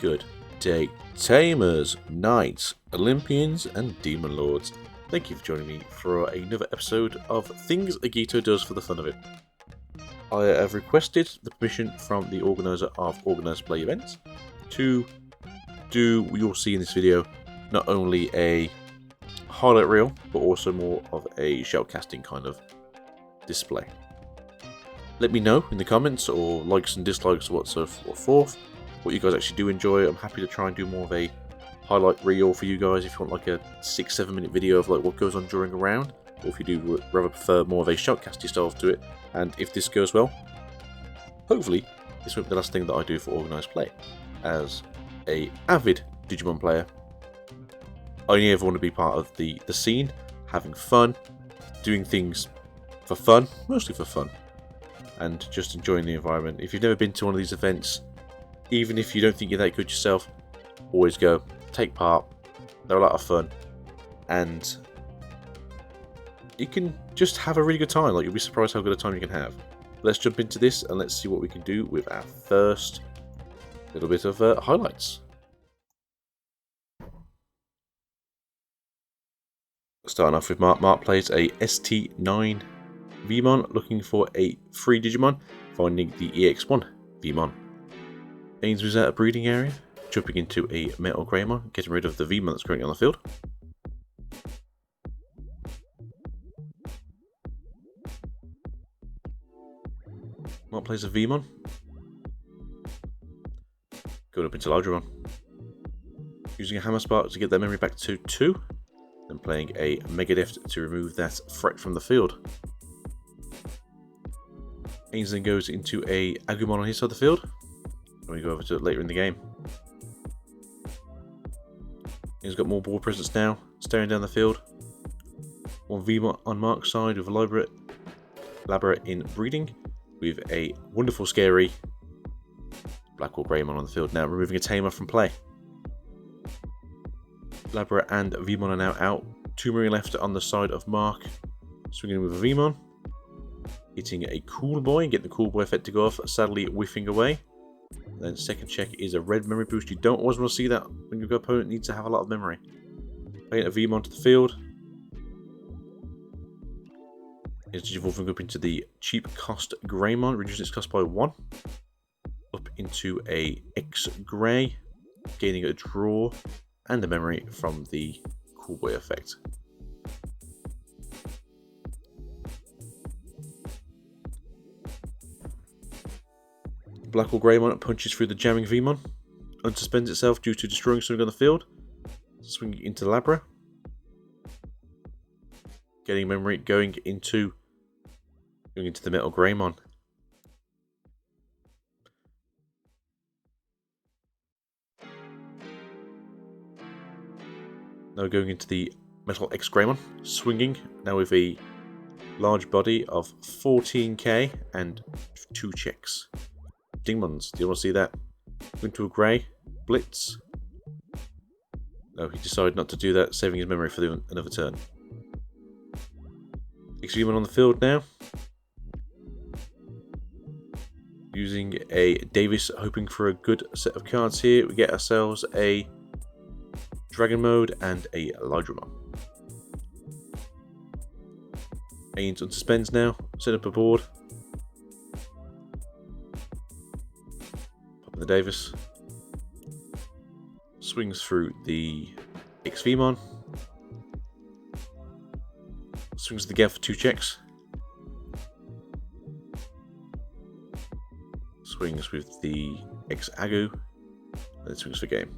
good day, Tamers, Knights, Olympians, and Demon Lords. Thank you for joining me for another episode of Things Agito Does for the Fun of It. I have requested the permission from the organiser of Organised Play events to do, you'll see in this video, not only a highlight reel, but also more of a shoutcasting kind of display. Let me know in the comments, or likes and dislikes, or so forth, what you guys actually do enjoy. I'm happy to try and do more of a highlight reel for you guys if you want like a 6-7 minute video of like what goes on during a round, or if you do rather prefer more of a shoutcasty style to it. And if this goes well, hopefully this won't be the last thing that I do for Organised Play. As a avid Digimon player, I only ever want to be part of the scene, having fun, doing things for fun, mostly for fun, and just enjoying the environment. If you've never been to one of these events, even if you don't think you're that good yourself, always go, take part. They're a lot of fun, and you can just have a really good time. Like, you'll be surprised how good a time you can have. Let's jump into this and let's see what we can do with our first little bit of highlights. Starting off with Mark. Mark plays a ST9 Vmon, looking for a free Digimon, finding the EX1 Vmon. Ains was at a breeding area, jumping into a Metal Greymon, getting rid of the Vmon that's currently on the field. Mark plays a Vmon, going up into Lydramon, using a Hammer Spark to get their memory back to 2, then playing a Megadeth to remove that threat from the field. Ains then goes into a Agumon on his side of the field, and we go over to it later in the game. He's got more board presence now, staring down the field. One Vmon on Mark's side with a Labra in breeding, with a wonderful scary Blackwall Greymon on the field now, removing a Tamer from play. Labra and Vmon are now out. 2 Marine left on the side of Mark, swinging with a Vmon, hitting a Cool Boy and getting the Cool Boy effect to go off, sadly whiffing away. Then second check is a red memory boost. You don't always want to see that when your opponent needs to have a lot of memory. Playing a Vmon to the field. Is evolving up into the cheap cost Greymon, reducing its cost by 1. Up into a X Grey, gaining a draw and a memory from the Cool Boy effect. Blackwall Greymon punches through the jamming Vmon, unsuspends itself due to destroying something on the field, swinging into Labra, getting memory, going into the Metal Greymon. Now going into the Metal X Greymon, swinging, now with a large body of 14k and 2 checks. Dingmons, do you want to see that? Into a Grey, Blitz. No, he decided not to do that, saving his memory for another turn. X-Vmon on the field now. Using a Davis, hoping for a good set of cards here. We get ourselves a Dragon Mode and a Lydramon. Ains unsuspends now, set up a board. Pop the Davis. Swings through the X-Vmon. Swings the Gav for 2 checks. Swings with the X-Agu. Then swings for game.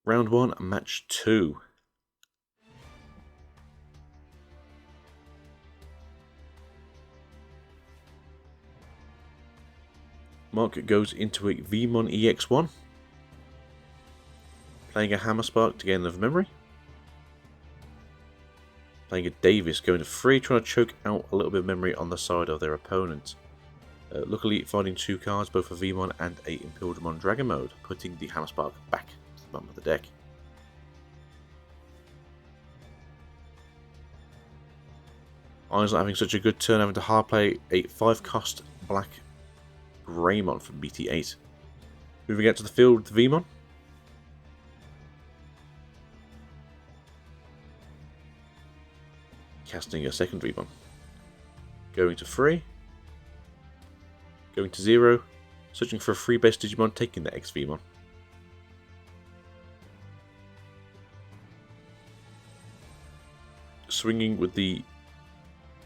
Round 1, match 2. Mark goes into a Vmon EX1, playing a Hammer Spark to gain another memory. Playing a Davis, going to 3, trying to choke out a little bit of memory on the side of their opponent. Luckily finding 2 cards, both a Vmon and a Imperial Dragon Mode, putting the Hammer Spark back to the bottom of the deck. Iron's not having such a good turn, having to hard play a 5 cost black Greymon from BT8. Moving out to the field with the Vmon. Casting a second Vmon. Going to 3. Going to 0. Searching for a free base Digimon, taking the X Vmon. Swinging with the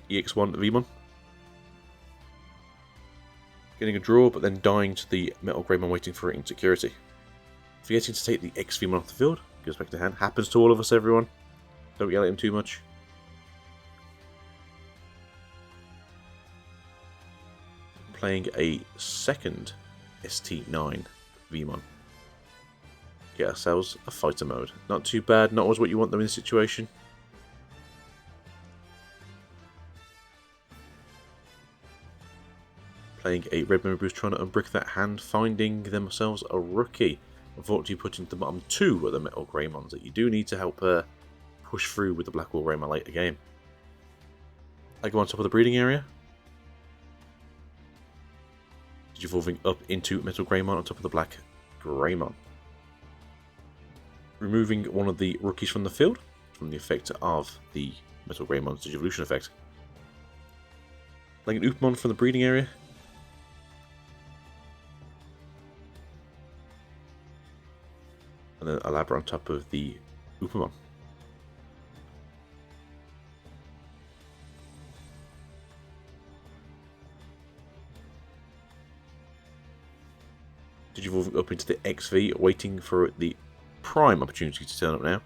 EX1 Vmon. Getting a draw, but then dying to the Metal Greymon, waiting for it in security. Forgetting to take the X Vmon off the field. Goes back to hand. Happens to all of us, everyone. Don't yell at him too much. Playing a second ST9 Vmon. Get ourselves a fighter mode. Not too bad, not always what you want them in this situation. Playing a red memory boost, trying to unbrick that hand, finding themselves a rookie. Unfortunately putting the bottom 2 of the Metal Greymons that you do need to help push through with the Blackwall Greymon later game. I go on top of the breeding area. Evolving up into Metal Greymon on top of the Black Greymon. Removing one of the rookies from the field, from the effect of the Metal Greymon's Digivolution effect. Playing an Upamon from the breeding area. And then a Labra on top of the Upamon. Digivolving up into the XV, waiting for the prime opportunity to turn up now.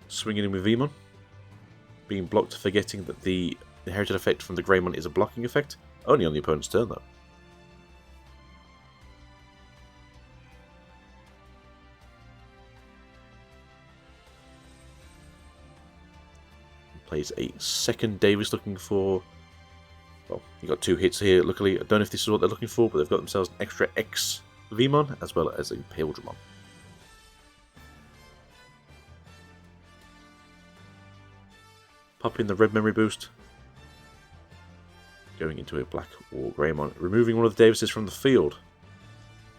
Swinging in with Vmon. Being blocked, forgetting that the inherited effect from the Greymon is a blocking effect. Only on the opponent's turn though. Plays a second Davis, looking for... Well, you got 2 hits here, luckily. I don't know if this is what they're looking for, but they've got themselves an extra X Vmon, as well as a Imperial. Pop in the red memory boost. Going into a Black War Greymon. Removing one of the Davises from the field.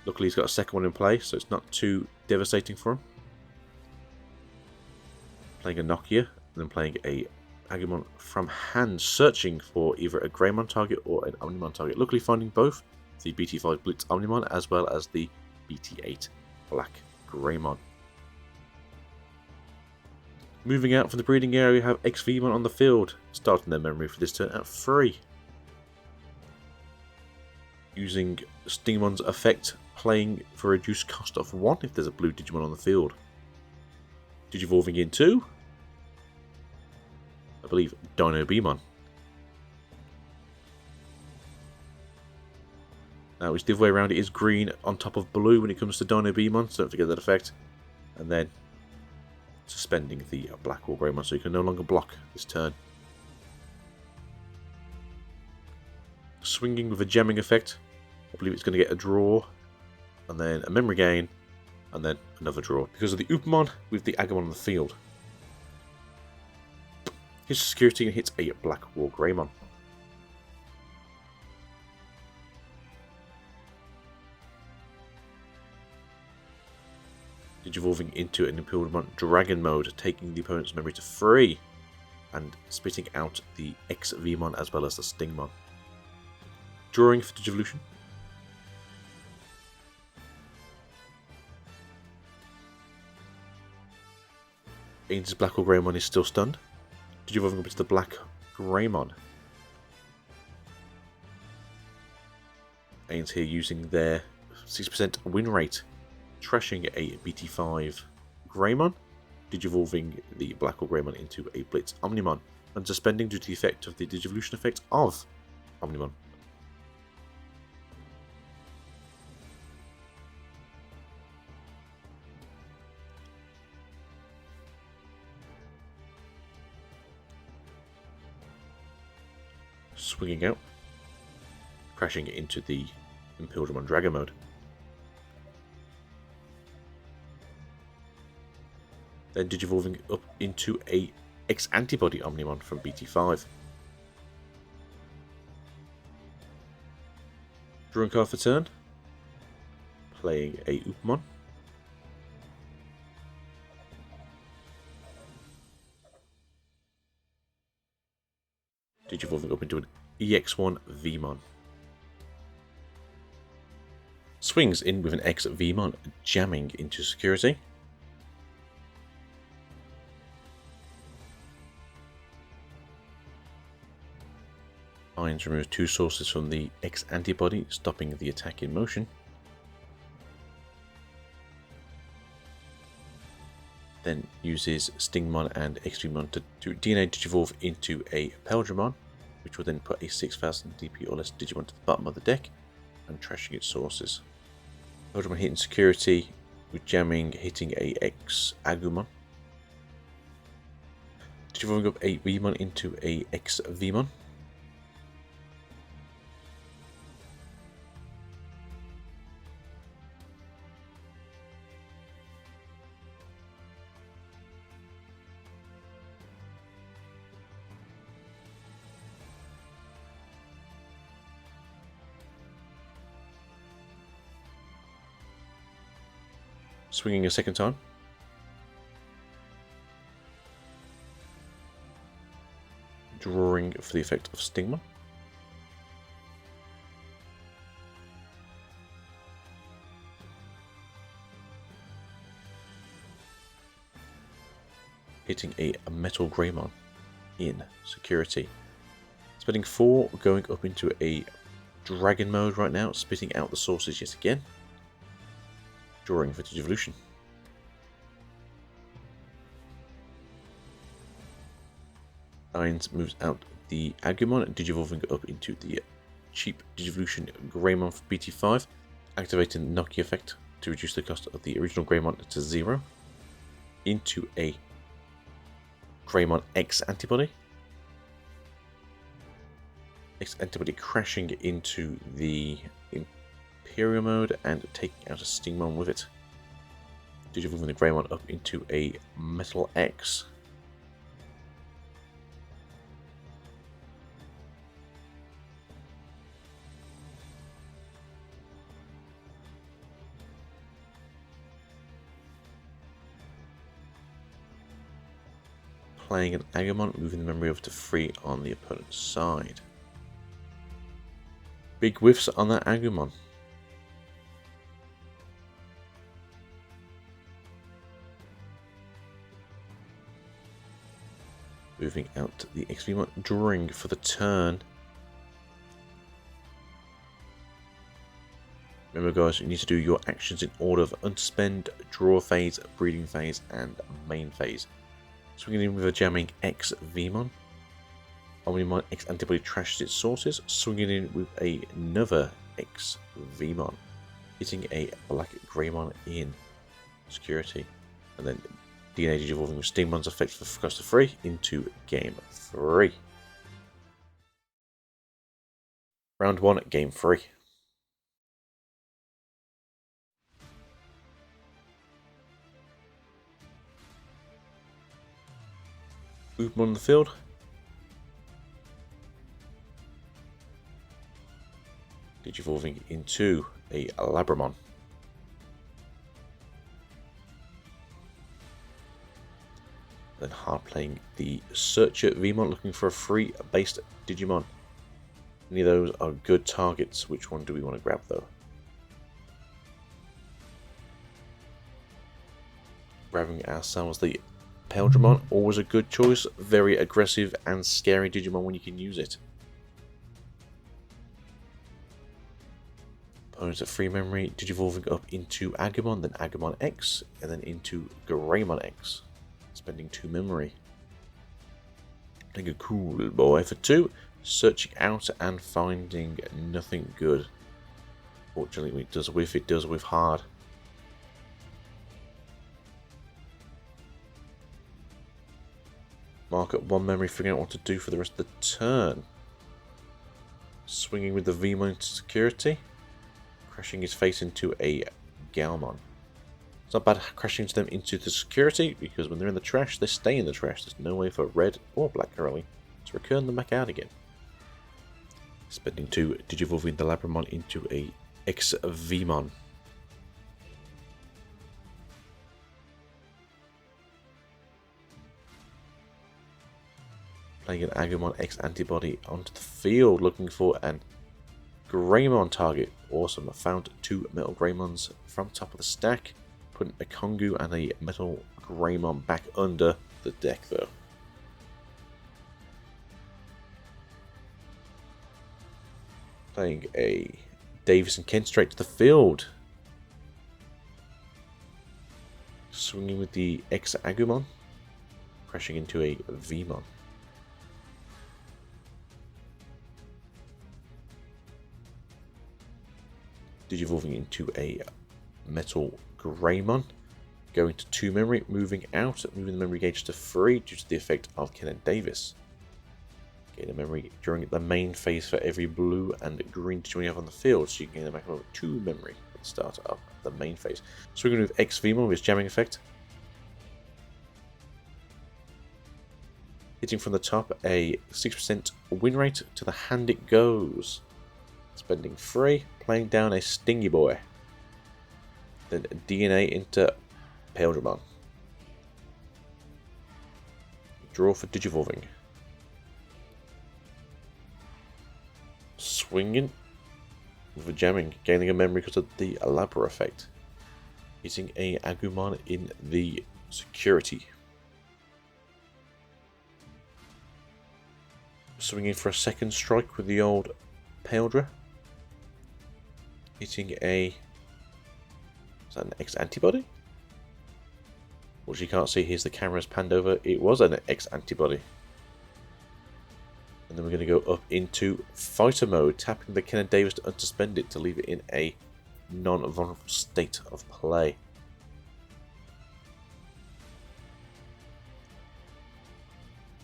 Luckily he's got a second one in play, so it's not too devastating for him. Playing a Nokia, and then playing a Agumon from hand, searching for either a Greymon target or an Omnimon target. Luckily finding both, the BT5 Blitz Omnimon as well as the BT8 Black Greymon. Moving out from the breeding area, we have XVmon on the field, starting their memory for this turn at 3. Using Stingmon's effect, playing for a reduced cost of 1 if there's a blue Digimon on the field. Digivolving into, I believe, Dino Beamon. Now it's the other way around, it is green on top of blue when it comes to Dino Beamon, so don't forget that effect. And then suspending the Black War Greymon so you can no longer block this turn. Swinging with a jamming effect. I believe it's going to get a draw, and then a memory gain, and then another draw. Because of the Upamon with the Agumon on the field. Hits security and hits a Black War Greymon. Digivolving into an Imperial Dragon mode, taking the opponent's memory to 3, and spitting out the XVmon as well as the Stingmon. Drawing for Digivolution. Ain's Black War Greymon is still stunned. Digivolving up into the Black Greymon. Ain's here using their 6% win rate, trashing a BT5 Greymon, digivolving the Black War Greymon into a Blitz Omnimon, and suspending due to the effect of the Digivolution effect of Omnimon. Swinging out, crashing into the Imperial Dragon mode. Then digivolving up into a X-Antibody Omnimon from BT5. Drawing card for turn. Playing a Upamon. Digivolving up into an EX1 Vmon. Swings in with an X Vmon, jamming into security. Finds removes 2 sources from the X antibody, stopping the attack in motion. Then uses Stingmon and Extremon to DNA Digivolve into a Peldramon, which will then put a 6000 DP or less Digimon to the bottom of the deck and trashing its sources. Peldramon hitting security with jamming, hitting a X Agumon. Digivolving up a Vmon into a X Vmon. Swinging a second time. Drawing for the effect of Stingmon. Hitting a Metal Greymon in security. Spending 4, going up into a Dragon mode right now, spitting out the sources yet again. Drawing for Digivolution. Nines moves out the Agumon, Digivolving up into the cheap Digivolution Greymon for BT5, activating the Nokia effect to reduce the cost of the original Greymon to 0, into a Greymon X antibody. X antibody crashing into the Imperial mode and taking out a Stingmon with it. Digivolving the Greymon up into a Metal X. Playing an Agumon, moving the memory over to 3 on the opponent's side. Big whiffs on that Agumon. Moving out to the XV1, drawing for the turn. Remember guys, you need to do your actions in order of unspend, draw phase, breeding phase, and main phase. Swinging in with a jamming X Vmon. Omnimon X antibody trashes its sources, swinging in with another X Vmon. Hitting a Black Greymon in security. And then DNA Digivolving with Stingmon's effect for cost of 3 into game 3. Round 1, game 3. Upamon on the field. Digivolving into a Labramon. Then hard playing the Searcher Vmon, looking for a free based Digimon. Any of those are good targets. Which one do we want to grab though? Grabbing ourselves the Peldramon, always a good choice. Very aggressive and scary Digimon when you can use it. Opponents at free memory, Digivolving up into Agumon, then Agumon X, and then into Greymon X. Spending 2 memory. Playing a cool boy for 2. Searching out and finding nothing good. Fortunately, when it does whiff hard. Mark up 1 memory, figuring out what to do for the rest of the turn. Swinging with the Vmon into security. Crashing his face into a Galmon. It's not bad crashing them into the security, because when they're in the trash, they stay in the trash. There's no way for red or black currently to return them back out again. Spending 2, digivolving the Labramon into a X-Vmon. Playing an Agumon X antibody onto the field, looking for an Greymon target. Awesome. I found 2 Metal Greymons from top of the stack. Putting a Kongu and a Metal Greymon back under the deck though. Playing a Davis and Kent straight to the field. Swinging with the X Agumon. Crashing into a Vmon. Digivolving into a Metal Greymon. Going to 2 memory, moving out, moving the memory gauge to 3 due to the effect of Kenneth Davis. Gain a memory during the main phase for every blue and green Digimon you have on the field, so you can gain a maximum of 2 memory at the start of the main phase. So we're going to move X-Vmon with his jamming effect. Hitting from the top, a 6% win rate. To the hand it goes. Spending 3, playing down a Stingy Boy. Then DNA into Paildramon. Draw for Digivolving. Swinging with a jamming, gaining a memory because of the Elabra effect. Hitting a Agumon in the security. Swinging for a second strike with the old Paildra. Hitting a... is that an X antibody? Which you can't see, here's the camera's panned over. It was an X antibody. And then we're going to go up into fighter mode, tapping the Kenneth Davis to unsuspend it to leave it in a non-vulnerable state of play.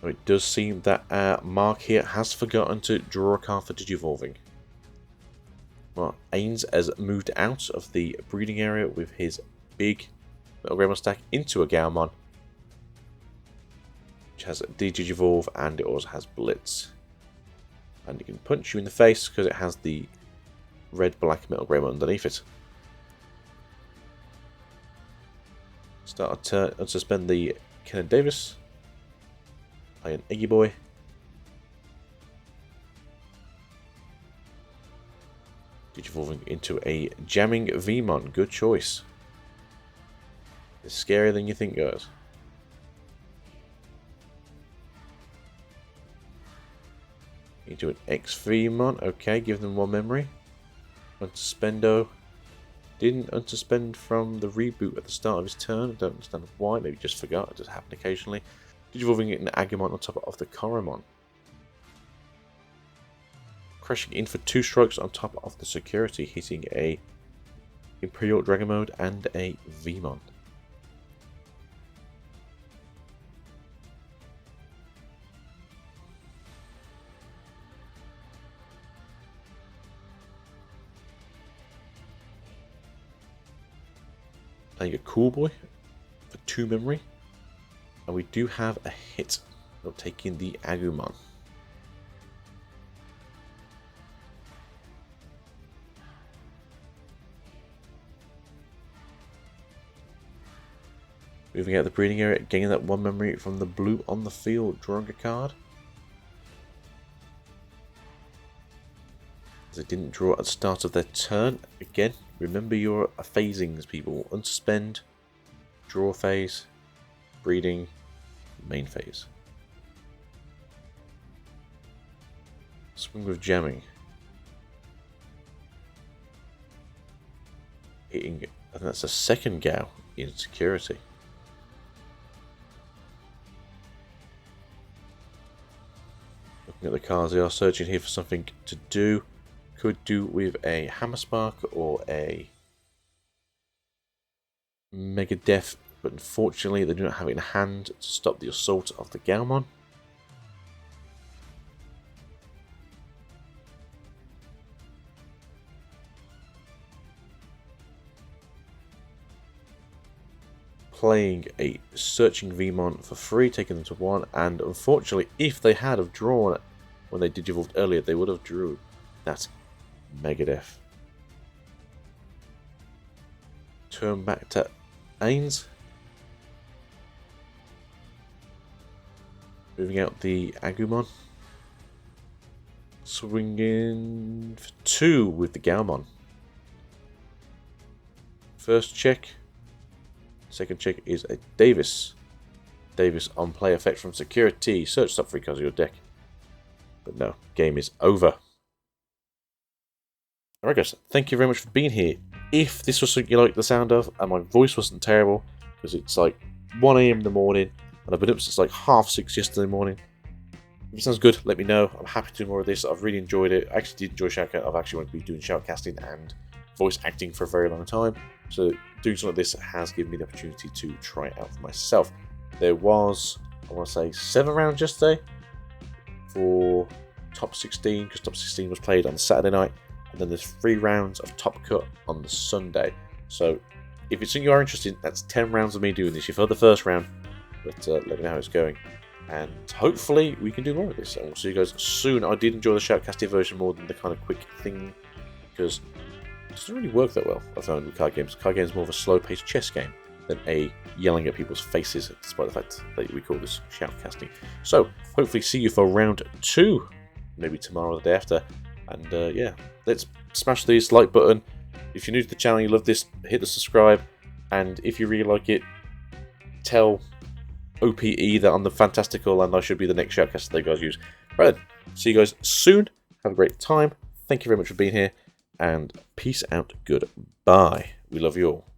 So it does seem that Mark here has forgotten to draw a card for Digivolving. Well, Ains has moved out of the breeding area with his big Metal Greymon stack into a Gaomon, which has Digivolve and it also has Blitz. And it can punch you in the face because it has the red-black Metal Greymon underneath it. Start a turn, unsuspend the Kenneth Davis. Play an Iggy Boy. Digivolving into a jamming Vmon. Good choice. It's scarier than you think, guys. Into an X-Vmon. Okay, give them 1 memory. Unsuspendo. Didn't unsuspend from the reboot at the start of his turn. I don't understand why. Maybe just forgot. It just happened occasionally. Digivolving an Agumon on top of the Koromon. Crashing in for 2 strikes on top of the security, hitting a Imperial Dragon Mode and a Vmon. Playing a Cool Boy for 2 memory. And we do have a hit of taking the Agumon. Moving out the breeding area, gaining that 1 memory from the blue on the field, drawing a card. As they didn't draw at the start of their turn. Again, remember your phasings, people. Unsuspend, draw phase, breeding, main phase. Swing with jamming. Hitting, I think that's a second Gao in security. Looking at the cards, they are searching here for something to do. Could do with a Hammer Spark or a Mega Death, but unfortunately they do not have it in hand to stop the assault of the Gaomon. playing a searching Vmon for free, taking them to 1, and unfortunately, if they had have drawn when they digivolved earlier, they would have drew. That's Megadeth. Turn back to Ains. Moving out the Agumon. Swinging for 2 with the Gaomon. First check. Second check is a Davis. Davis on play effect from security. Search top 3 cards of your deck. But no, game is over. Alright guys, thank you very much for being here. If this was something you like the sound of, and my voice wasn't terrible, because it's like 1 AM in the morning, and I've been up since like 6:30 yesterday morning. If it sounds good, let me know. I'm happy to do more of this. I've really enjoyed it. I actually did enjoy Shoutcast. I've actually wanted to be doing shoutcasting and voice acting for a very long time. So doing something like this has given me the opportunity to try it out for myself. There was, I want to say, 7 rounds yesterday for top 16, because top 16 was played on Saturday night. And then there's 3 rounds of Top Cut on the Sunday. So if it's something you are interested in, that's 10 rounds of me doing this. You've heard the first round, but let me know how it's going. And hopefully we can do more of this. And we'll see you guys soon. I did enjoy the shoutcasting version more than the kind of quick thing, because it doesn't really work that well, I found, with card games. Card games are more of a slow-paced chess game than a yelling at people's faces, despite the fact that we call this shoutcasting. So hopefully see you for round 2, maybe tomorrow or the day after. And yeah, let's smash this like button. If you're new to the channel, you love this, hit the subscribe. And if you really like it, tell OPE that I'm the fantastical and I should be the next shoutcaster they guys use. Right then, see you guys soon. Have a great time. Thank you very much for being here. And peace out. Goodbye. We love you all.